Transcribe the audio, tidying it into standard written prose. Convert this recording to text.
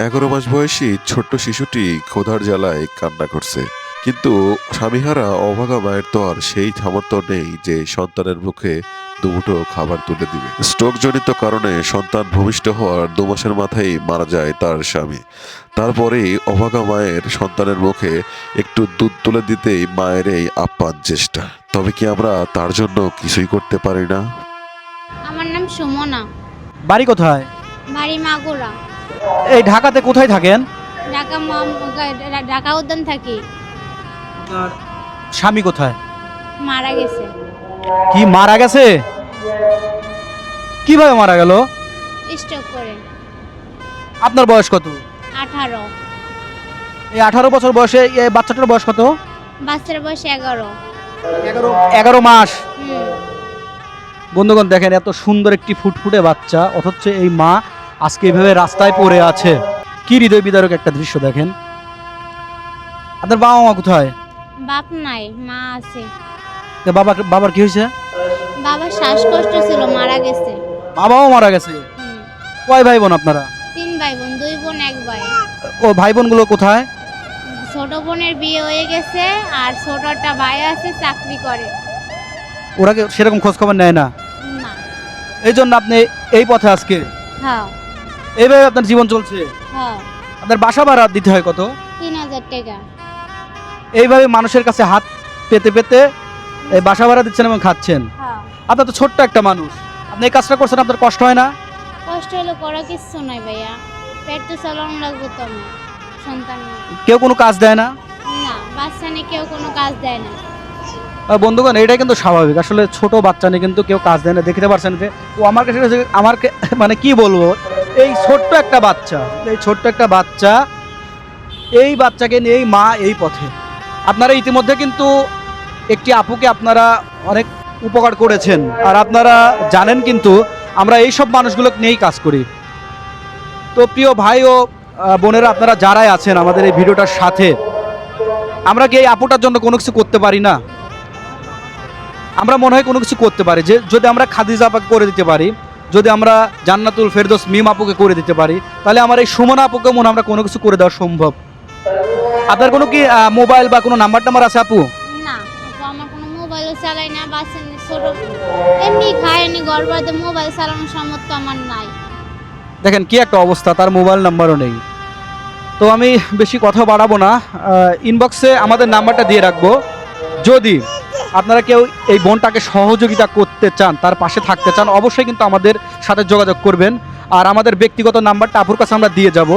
11 মাস বয়সী ছোট্ট শিশুটি ক্ষুধার জ্বালায় কান্না করছে। কিন্তু স্বামীহারা অভাগা মায়ের তো আর সেই সামর্থ্য নেই যে সন্তানের মুখে দুমুঠো খাবার তুলে দিবে। স্ট্রোকজনিত কারণে সন্তান ভূমিষ্ঠ হওয়ার 2 মাসের মাথায় মারা যায় তার স্বামী। তারপরেই অভাগা মায়ের সন্তানের মুখে একটু দুধ তুলে দিতেই মায়ের এই আপ্রাণ চেষ্টা। তবে কি আমরা তার জন্য কিছুই করতে পারি না? আমার নাম সুমনা। বাড়ি কোথায়? বাড়ি মাগুরা। এই ঢাকাতে কোথায় থাকেন? ঢাকা উদ্যান থাকি। আপনার স্বামী কোথায়? মারা গেছে। কি মারা গেছে? কিভাবে মারা গেল? স্ট্রোক করে। আপনার বয়স কত? 18। এই 18 বছর বয়সে এই বাচ্চাটার বয়স কত? বাচ্চার বয়স 11। 11 মাস। হুম। বন্ধুগণ দেখেন, এত সুন্দর একটি ফুটফুটে বাচ্চা, অথচ এই মা আজকে এভাবে রাস্তায় পড়ে আছে। কি হৃদয় বিদারক একটা দৃশ্য দেখেন। আপনার বাবা মা কোথায়? বাপ নাই, মা আছে। তা বাবার কি হয়েছে? বাবার শ্বাসকষ্ট ছিল, মারা গেছে। বাবাও মারা গেছে। হুম। কয় ভাই বোন আপনারা? 3 ভাই বোন, 2 বোন 1 ভাই। ও ভাই বোনগুলো কোথায়? ছোট বোনের বিয়ে হয়ে গেছে আর ছোট একটা ভাই আছে, চাকরি করে। ওরা কি সেরকম খোঁজ খবর নেয় না? না। এই জন্য আপনি এই পথে আজকে হ্যাঁ এইভাবে আপনার জীবন চলছে। হ্যাঁ। আপনার বাসা ভাড়া দিতে হয় কত? 3000 টাকা। এইভাবে মানুষের কাছে হাত পেতে পেতে এই বাসা ভাড়া দিচ্ছেন এবং খাচ্ছেন। হ্যাঁ। আপনার তো ছোট্ট একটা মানুষ, আপনি এই কাজটা করছেন, আপনার কষ্ট হয় না? কষ্ট হলে করা কিছু নাই ভাইয়া, পেট তো চালানো লাগবে তো আমার সন্তান নিয়ে। কেউ কোনো কাজ দেয় না? না, বাচ্চা নিয়ে কেউ কোনো কাজ দেয় না। বন্ধুগণ, এটাই কিন্তু স্বাভাবিক। আসলে ছোট বাচ্চা নিয়ে কিন্তু কেউ কাজ দেয় না। দেখতে পারছেন যে ও আমার কাছে মানে কি বলবো, এই ছোট্ট একটা বাচ্চা, এই বাচ্চাকে নিয়ে এই মা এই পথে। আপনারা ইতিমধ্যে কিন্তু একটি আপুকে আপনারা অনেক উপকার করেছেন, আর আপনারা জানেন কিন্তু আমরা এই সব মানুষগুলোকে নিয়েই কাজ করি। তো প্রিয় ভাই ও বোনেরা, আপনারা যারাই আছেন আমাদের এই ভিডিওটার সাথে, আমরা কি এই আপুটার জন্য কোনো কিছু করতে পারি না? আমরা মনে হয় কোনো কিছু করতে পারি, যে যদি আমরা খাদিজা আপাকে করে দিতে পারি, যদি আমরা জান্নাতুল ফেরদৌস মিম আপুকে করে দিতে পারি, তাহলে আমার এই সুমনা আপুকে মনে হয় আমরা কোনো কিছু করে দেওয়া সম্ভব। আপনার কোনো কি মোবাইল বা কোনো নাম্বার টাম্বার আছে আপু? না আপু, আমার কোনো মোবাইলও চালাই না। বাচ্চা নিয়ে ছোট, এমনি খায়, এমনি গর্ভবতী, মোবাইল চালানোর সামর্থ্য আমার নাই। দেখেন কি একটা অবস্থা, তার মোবাইল নাম্বারও নেই। তো আমি বেশি কথা বাড়াবো না, ইনবক্সে আমাদের নাম্বারটা দিয়ে রাখবো। যদি আপনারা কেউ এই বোনটাকে সহযোগিতা করতে চান, তার পাশে থাকতে চান, অবশ্যই কিন্তু আমাদের সাথে যোগাযোগ করবেন। আর আমাদের ব্যক্তিগত নাম্বারটা আপুর কাছে আমরা দিয়ে যাব।